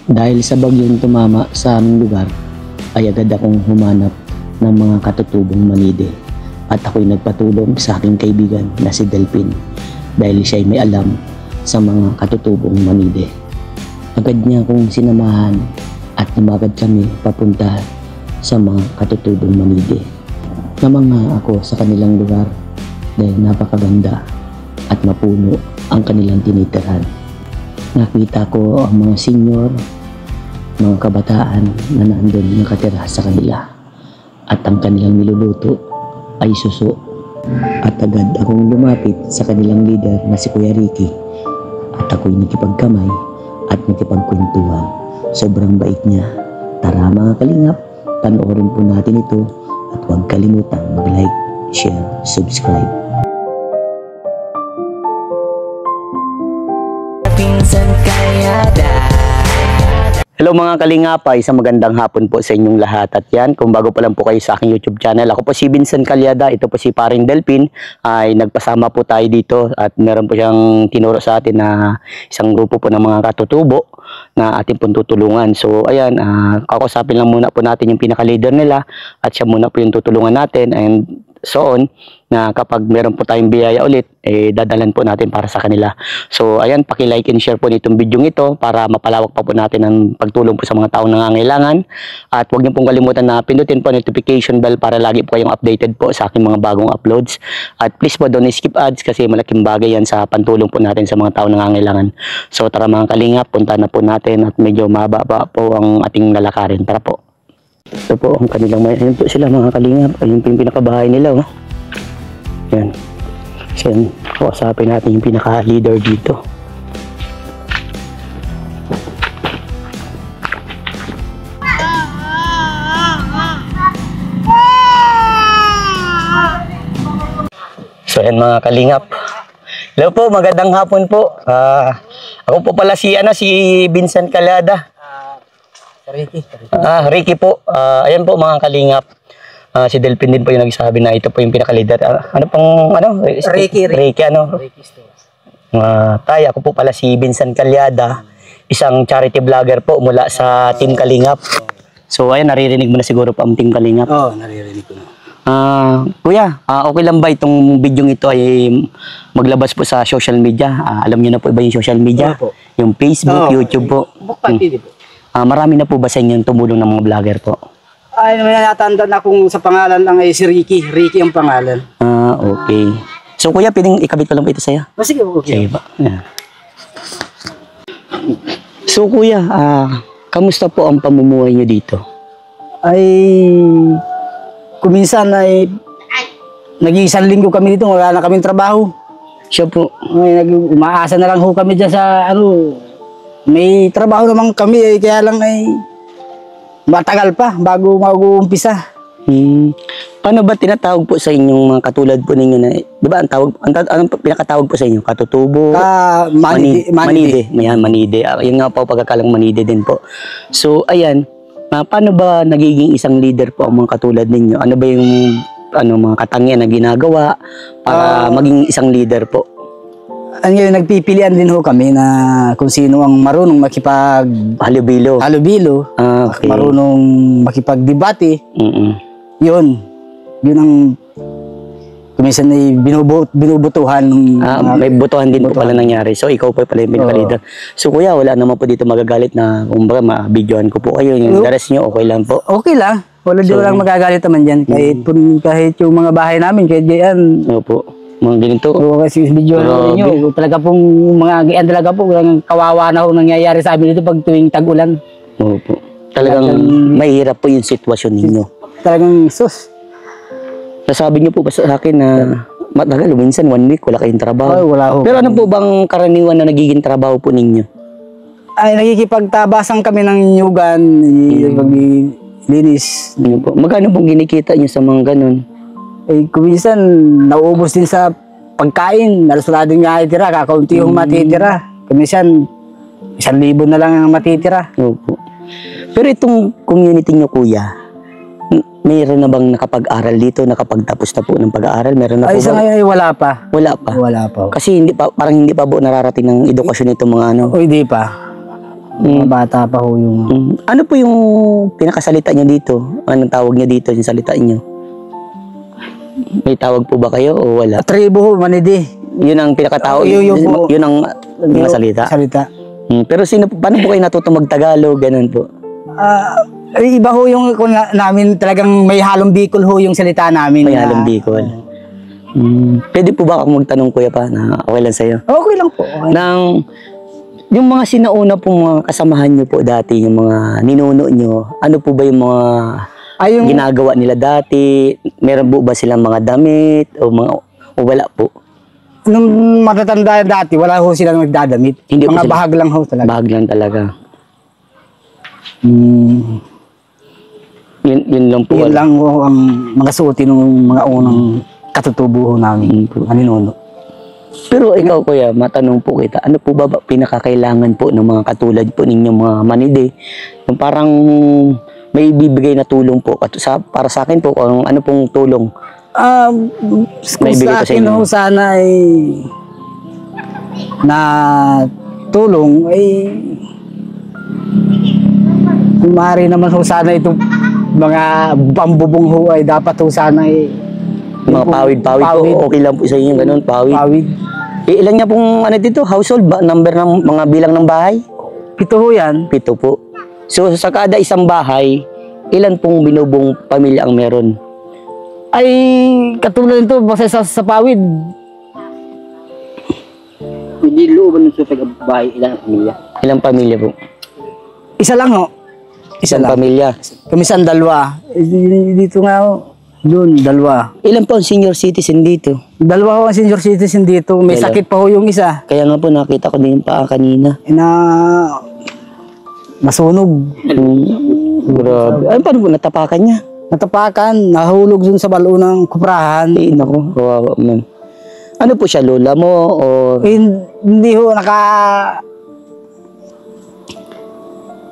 Dahil sa bagyong tumama sa aming lugar, ay agad akong humanap ng mga katutubong manide at ako'y nagpatulong sa aking kaibigan na si Delpin dahil siya'y may alam sa mga katutubong manide. Agad niya akong sinamahan at lumagad kami papunta sa mga katutubong manide. Namangha ako sa kanilang lugar dahil napakaganda at mapuno ang kanilang tinitirhan. Nakita ko ang mga senior, mga kabataan na nandun nakatira sa kanila at ang kanilang niluluto ay suso. At agad akong lumapit sa kanilang leader na si Kuya Ricky at ako'y nakipagkamay at nakipagkwentuhan. Sobrang bait niya. Tara mga kalingap, panoorin po natin ito at huwag kalimutang mag-like, share, subscribe. Pinsan Kalyada. Hello mga kalingapay, isang magandang hapon po sa inyong lahat. At yan, kung bago pa lang po kayo sa aking YouTube channel, ako po si Vincent Kalyada, ito po si Paring Delpin, ay nagpasama po tayo dito at meron po siyang tinuro sa atin na isang grupo po ng mga katutubo na ating pong tutulungan. So ayan, kakusapin lang muna po natin yung pinaka-leader nila at siya muna po yung tutulungan natin and so on, na kapag meron po tayong biyaya ulit, dadalan po natin para sa kanila. So ayan, paki-like and share po nitong video ito para mapalawak pa po natin ang pagtulong po sa mga taong nangangailangan. At huwag niyo pong kalimutan na pindutin po notification bell para lagi po kayong updated po sa aking mga bagong uploads. At please po don't skip ads kasi malaking bagay yan sa pantulong po natin sa mga taong nangangailangan. So tara mga kalingap, punta na po natin at medyo mababa po ang ating lalakarin. Tara po. Ito po ang kanilang may, ayun po sila mga kalingap, ayun po yung pinakabahay nila, oh. Yan. So yan, kausapin natin yung pinaka-leader dito. So yan mga kalingap. Hello po, magandang hapon po. Ako po pala si Vincent Kalyada. Ricky po. Ayan po mga kalingap. Si Delpin din po yung nagsabi na ito po yung pinaka-leader. Ano pong Ricky Tay, ako po pala si Vincent Kalyada, isang charity vlogger po mula sa Team Kalingap. So ayan, naririnig mo na siguro po ang Team Kalingap. Oo, naririnig ko na. Kuya, okay lang ba itong video ito ay maglabas po sa social media? Alam niyo na po ba yung social media? Opo. Yung Facebook, YouTube po. Pati po. Marami na po ba sa inyo yung tumulong ng mga vlogger po? Ay, may natandaan akong sa pangalan lang ay si Ricky. Ricky ang pangalan. Okay. So kuya, pwedeng ikabit ko lang po ito sa'yo? Sige, okay. Sige ba? Yeah. So kuya, kamusta po ang pamumuhay nyo dito? Ay, kuminsan ay nag-iisang linggo kami dito, wala na kaming trabaho. Siya po. Ay, umaasa na lang ho kami dyan sa may trabaho naman kami kaya lang ay matagal pa bago mag-uumpisa. Paano ba tinatawag po sa inyong mga katulad po ninyo na, di ba ang tawag, anong pinakatawag po sa inyo? Katutubo? Manide. Manide. Yun nga po pagkakalang manide din po. So ayan, paano ba nagiging isang leader po ang mga katulad ninyo? Ano ba yung mga katangian na ginagawa para maging isang leader po? Ngayon, nagpipilian din ho kami na kung sino ang marunong halubilo. Okay. Marunong makipagdebate. Yun ang kuminsan ay binubutuhan. May butuhan din po pala nangyari. So ikaw po pala yung pinaka-leader. So kuya, wala naman po dito magagalit na kumbaga ma-videoan ko po kayo. Yung daras nyo, okay lang po? Okay lang. Wala din lang magagalit naman dyan. Kahit yung mga bahay namin, kahit diyan. Opo. Mga ganito. Oo, kasi video ninyo, talaga pong mga gian talaga po, kawawa na ho nangyayari sa amin dito pag tuwing tag-ulan. Opo. Talagang mahirap po yung sitwasyon ninyo. Talagang sus. Nasabi niyo po ba sa akin na matagal, minsan 1 week, wala kayong trabaho? Ay, wala ho. Pero ano po bang karaniwan na nagiging trabaho po ninyo? Ay, nakikipagtabasan kami ng nyugan, linis. Ano po? Magkano pong kinikita niyo sa mga ganun? Eh, kuminsan, nauubos din sa pagkain. Alas wala din nga itira, kakaunti yung matitira. Kuminsan, 1,000 na lang ang matitira. Opo. Pero itong community nyo, kuya, mayroon na bang nakapag-aral dito, nakapagtapos na po ng pag-aaral? Meron na po ay, sa ngayon ay wala pa. Wala pa? Wala pa. Kasi parang hindi pa po nararating ng edukasyon itong mga ano? O, hindi pa. Mga bata pa ho yung... Ano po yung pinakasalita niyo dito? Anong tawag niyo dito yung salita niyo? May tawag po ba kayo o wala? Tribo ho, manidi. Yun ang pinakatawag, Yun po. yun ang mga salita. Pero paano po kayo natuto mag-Tagalog? Ganun po. Iba ho yung namin talagang may halong Bicol ho yung salita namin. May halong Bicol. Pwede po ba ako magtanong kuya pa na okay lang sa'yo? Okay lang po. Okay. Yung mga sinauna pong mga kasamahan nyo po dati, yung mga ninuno nyo, ano po ba yung mga ginagawa nila dati? Meron po ba silang mga damit o wala po? Nung matatanda dati, wala ho silang nagdadamit. Hindi mga po sila- bahag lang ho talaga. Bahag lang talaga. Hmm. Yun lang po. Yun lang ho ang mga suotin ng mga unang katutubo ho namin. Ang ninuno. Pero ikaw kuya, matanong po kita, ano po ba pinakakailangan po ng mga katulad po ninyong mga manide? Yung parang may bibigay na tulong po para sa akin po, kung ano pong tulong? Kung Naibigay ko sa sa akin inyo. ho sana ay na tulong ay kung maaari naman ho sana itong mga pambubong ho ay dapat ho sana ay Mga pawid-pawid po, okay lang po sa inyo, ganun, pawid. pawid. Ilan niya pong ano dito, household, number ng mga bilang ng bahay? 7 ho yan. 7 po. So sa kada isang bahay, ilan pong binubong pamilya ang meron? Ay katulad nito basta sa pawid. Hindi looban ng sa bahay ilang pamilya. Ilang pamilya po? Isa lang ho. Isang pamilya. Kamisan dalawa. Dito nga ho. Doon, dalawa. Ilan po ang senior citizen dito? Dalawa ho ang senior citizen dito. May Dalawa. sakit pa ho yung isa. Kaya nga po nakita ko din yung paa kanina. Na masunog. Grabe. Ay, paano po natapakan niya? Natapakan, nahulog dun sa balon ng kuprahan. Ay, naku, kawawa man. Ano po siya, lola mo o... Hindi ho,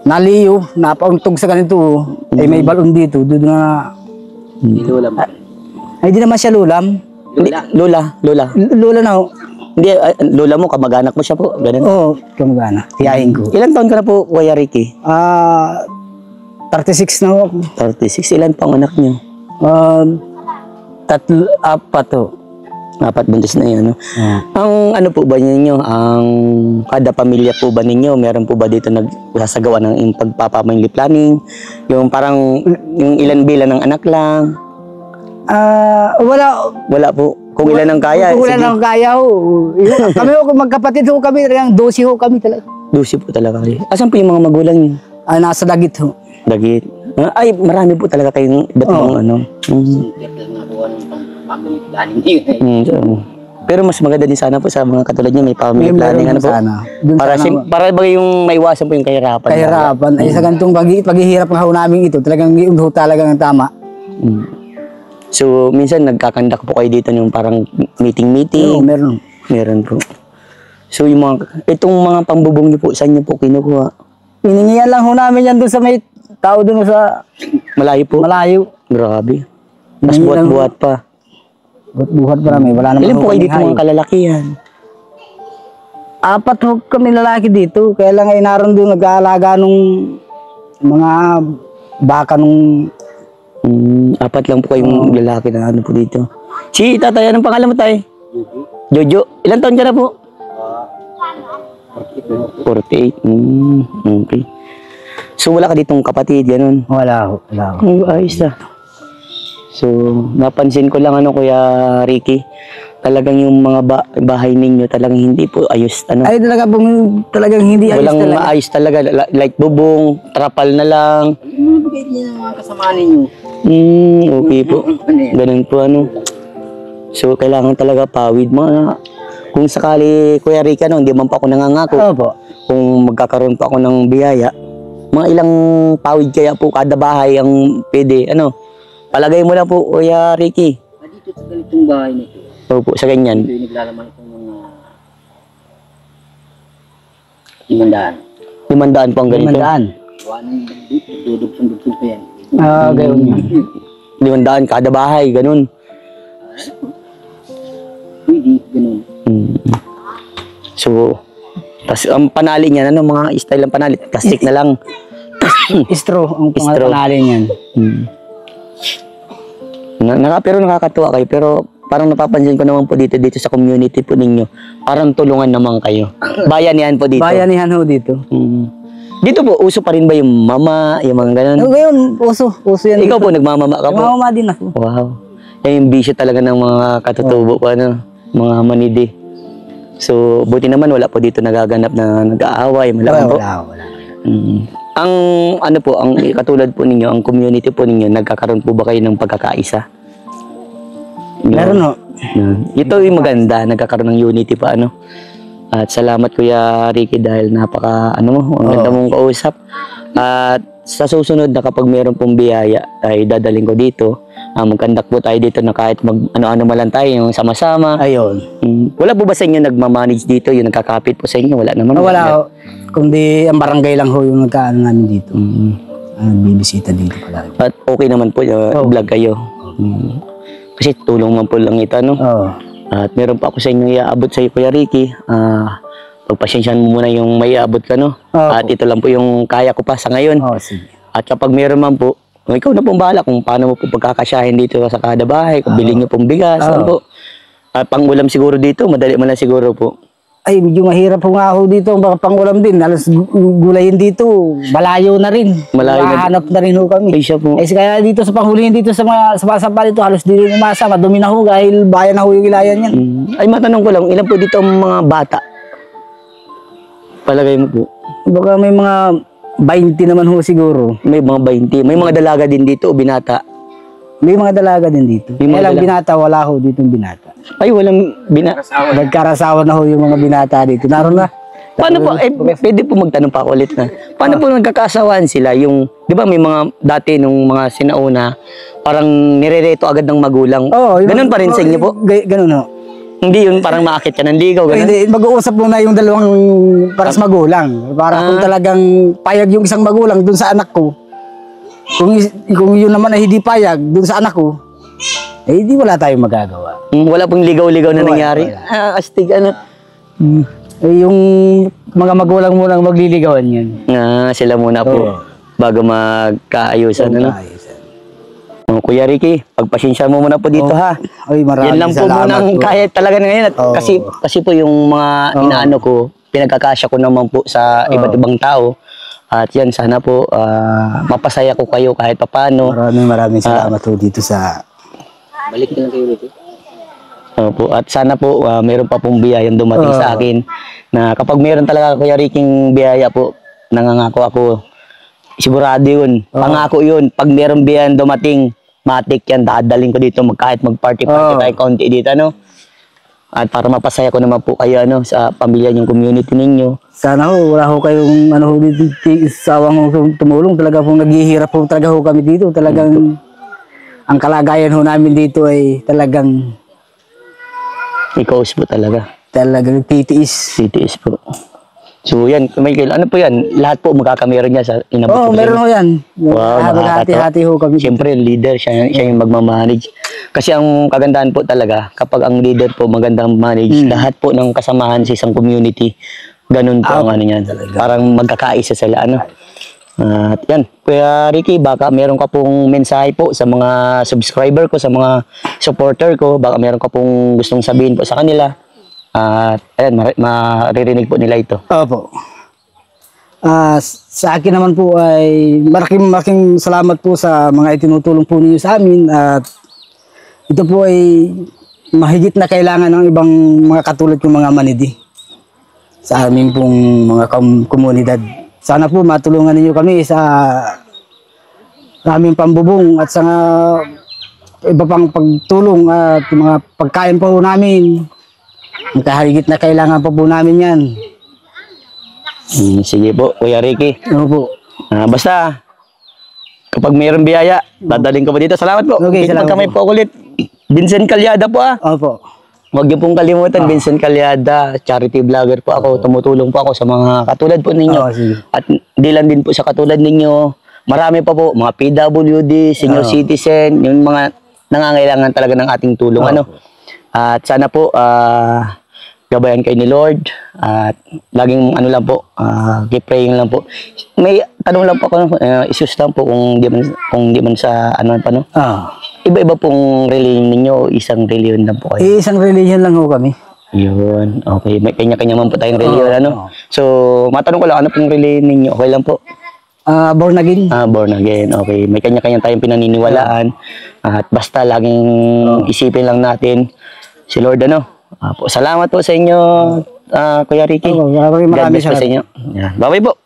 naliyo, napauntog sa ganito. Ay may balon dito, doon na... Hindi lulam. Ay di naman siya lulam. Hindi, lola. Lula na ho. Hindi, lola mo, kamag-anak mo siya po. Ganun. Oo, kamagana. Tiyahin ko. Ilan taon ka na po, Kuya Ricky? 36 na ho ako. 36. Ilan pang anak niyo? 4 ho. 4 buntis na yan, no? Ang ano po ba ninyo, ang kada pamilya po ba ninyo, meron po ba dito nagsasagawa ng yung pagpapamily planning? Yung parang, yung ilan bilang ng anak lang? Wala. Wala po. Kung ilan ang kaya, Kung sige. ilan ang kaya ho. Kami ho, magkapatid ho kami, 12 ho kami talaga. 12 po talaga kayo. Asan po yung mga magulang niyo? Nasa Dagit ho. Dagit. Ay, marami po talaga kayong iba't ibang ano. Kaya nga po ng family planning niyo. So, pero mas maganda din sana po sa mga katulad niyo, may family planning. Ano po? Sana. Dun Para, sana, para ba yung maiwasan po yung kahirapan? kahirapan. Ay sa ganitong paghihirap ng ho namin ito, talagang yun ho talaga ng tama. So, minsan nagkakandak po kayo dito yung parang meeting-meeting. Oo, meron. Meron po. So, yung itong mga pambubong niyo po, saan niyo po kinukuha? Hiningihan lang ho namin yan doon sa may tao doon sa Malayo po? malayo. Grabe. Mas Hiningi lang buhat-buhat pa. Buhat pa namin, wala naman Ilan po ho kayo kaming dito hay. mga kalalakihan? 4 ho kami lalaki dito, kaya lang ay naroon doon nag-aalaga nung mga baka nung 4 lang po kayong lalaki na ano po dito. Si tatay, anong pangalan mo tay? Jojo. Ilan taon ka na po? 48. Okay. So wala ka ditong kapatid, ganun. wala ho. Ayos na. So, napansin ko lang ano Kuya Ricky, talagang yung mga bahay ninyo talagang hindi po ayos ano. Ay talagang hindi ayos Walang talaga. maayos talaga, like bubong, trapal na lang. Ano bigay niya ng mga kasamaan ninyo? Okay po. Ganun po ano. So, kailangan talaga pawid mga kung sakali Kuya Ricky ano, hindi man pa ako nangangako. Opo. Kung magkakaroon pa ako ng biyaya, mga ilang pawid kaya po kada bahay ang pwede ano. Palagay mo na po, Kuya Ricky. Dito sa ganitong bahay nito. Opo, sa ganyan. Ito yung naglalaman itong mga 500. 500 po ang ganito. 500. Wanang dudugtong-dugtong pa yan. Gayon niya. 500 kada bahay, ganun. Pwede, ganun. So, Tapos ang panali niyan, ano mga style ng panali? Plastic na lang. Straw ang Straw. pangalan niyan. Pero nakakatuwa kayo. Pero parang napapansin ko naman po dito sa community po ninyo. Parang tulungan naman kayo. Bayanihan po dito. Bayanihan ho dito. Dito po, uso pa rin ba yung mama, yung mga ganun? Ngayon, uso yan. Ikaw dito. po, nagmamama ka po? Mama din ako. Wow. Yan yung bisyo talaga ng mga katutubo po, ano, mga manidi. So, buti naman wala po dito nagaganap na nag-aaway, malaman po. Wala. Ang ano po, ang katulad po ninyo, ang community po ninyo, nagkakaroon po ba kayo ng pagkakaisa? Meron ho. Ito yung maganda, nagkakaroon ng unity pa, ano. At salamat Kuya Ricky dahil napaka, ano mo, ang ganda mong kausap. At sa susunod na kapag meron pong biyaya, ay dadaling ko dito. Mag-conduct po tayo dito na kahit ano-ano man lang tayo, yung sama-sama. Ayun. Wala po ba sa inyo nagmamanage dito, yung nagkakapit po sa inyo? Wala naman. Wala ho. Kundi ang barangay lang ho yung nagkaan namin dito. Bibisita dito pala. At okay naman po, vlog kayo. Kasi tulong man po lang ito, no? Oo. At meron pa ako sa inyo iaabot sa iyo, Kuya Ricky. Pagpasensyahan mo muna yung may iaabot ka, no? At ito lang po yung kaya ko pa sa ngayon. Sige. At kapag meron man po, ikaw na pong bahala kung paano mo po pagkakasyahin dito sa kada bahay, kung bilhin nyo pong bigas, ano po. At pang-ulam siguro dito, madali mo lang siguro po. Ay, medyo mahirap po nga ako dito. Baka pangulam din. Alas gulayin dito. Malayo na rin. Malayo na Mahanap na rin ho kami. Ay, siya po. Eh, kaya dito sa panghulihin dito sa mga sampa dito, halos di rin umasa. Madumi na ho dahil bayan na ho yung ilayan yan. Ay, matanong ko lang, ilan po dito ang mga bata? Palagay mo po. Baka may mga 20 naman ho siguro. May mga 20. May mga dalaga din dito o binata. May mga dalaga din dito. May mga Kaya lang dalaga. binata, wala ho dito yung binata. Ay, walang Nagkarasawa na ho yung mga binata dito. Naroon na. Paano po, pwede po magtanong pa ako ulit na. Paano po nagkakasawaan sila? Yung, di ba may mga dati nung mga sinauna, parang nirereto agad ng magulang. Ganun pa rin sa inyo po? Ganun ho. Hindi yung parang maakit ka ng ligaw, ganun? Hindi, mag-uusap muna yung dalawang paras magulang. Para kung talagang payag yung isang magulang dun sa anak ko, kung yun naman ay hindi payag dun sa anak ko, eh hindi wala tayong magagawa. Wala pong ligaw-ligaw na Wala, nangyari. wala. Astig, ano? Eh, yung mga magulang muna ang magliligawan yan. Sila muna po, bago magkaayusan, ano? Kuya Ricky, pagpasensya mo muna po dito, ha? Ay, maraming Yan lang po salamat muna ang po. kaya talaga ngayon. At kasi po yung mga inaano ko, pinagkakasya ko naman po sa iba't ibang tao. At yan, sana po mapasaya ko kayo kahit papano. Maraming salamat po dito sa... Balik na lang kayo dito. Opo, at sana po meron pa pong biyayang dumating sa akin na kapag meron talaga Kuya Ricky'ng biyaya po, nangangako ako, sigurado yun, pangako yun, pag meron biyayang dumating, matik yan, dadaling ko dito, kahit mag-party-party tayo konti dito, ano? At para mapasaya ko naman po kayo, ano, sa pamilya yung community ninyo. Sana ho, wala ho kayong ano ho dito, sawang ho tumulong. Talaga po naghihirap po talaga ho kami dito. Talagang ang kalagayan ho namin dito ay talagang Ikaw po talaga. titiis. CTS po. So yan, Michael, ano po yan? Lahat po magkakameron niya sa inabot. Meron ho yan. Wow, Hati-hati ho kami. Siyempre, leader, siya yung magmamanage. Kasi ang kagandahan po talaga, kapag ang leader po magandang manage, lahat po ng kasamahan sa isang community, ganun po ang ano niyan. Parang magkakaisa sila, ano. At yan, Kuya Ricky, baka meron ka pong mensahe po sa mga subscriber ko, sa mga supporter ko, baka meron ka pong gustong sabihin po sa kanila. At ayan, maririnig po nila ito. Opo. Sa akin naman po ay malaking salamat po sa mga itinutulong po ninyo sa amin at ito po ay mahigit na kailangan ng ibang mga katulad kong mga manidi sa amin pong mga komunidad. Sana po matulungan ninyo kami sa aming pambubong at sa iba pang pagtulong at mga pagkain po namin. Kahigit na kailangan pa po namin yan. Sige po, Kuya Ricky. Ano po? Basta, kapag mayroong biyaya, dadaling ko po dito. Salamat po. Okay, salamat Kami po ulit. Vincent Calyada po, Opo. Huwag niyo pong kalimutan, Vincent Calyada, charity vlogger po ako. Tumutulong po ako sa mga katulad po ninyo. Sige. At di lang din po sa katulad ninyo. Marami pa po, mga PWD, senior citizen, yung mga nangangailangan talaga ng ating tulong. Ano? At sana po, gabayan kayo ni Lord at laging ano lang po, keep praying lang po. May tanong lang po ako, isus lang po kung di man sa ano pa no. Iba-iba pong religion ninyo, isang religion lang po kayo. Isang religion lang ho kami. Yun, okay. May kanya-kanya man po tayong religion, ano? So, matanong ko lang, ano pong religion ninyo? Okay lang po? Born again. Born again, okay. May kanya-kanya tayong pinaniniwalaan. At basta laging isipin lang natin si Lord, ano? Salamat po sa inyo, Kuya Ricky. Maraming God bless po salamat. sa inyo. Yeah. Bye-bye po.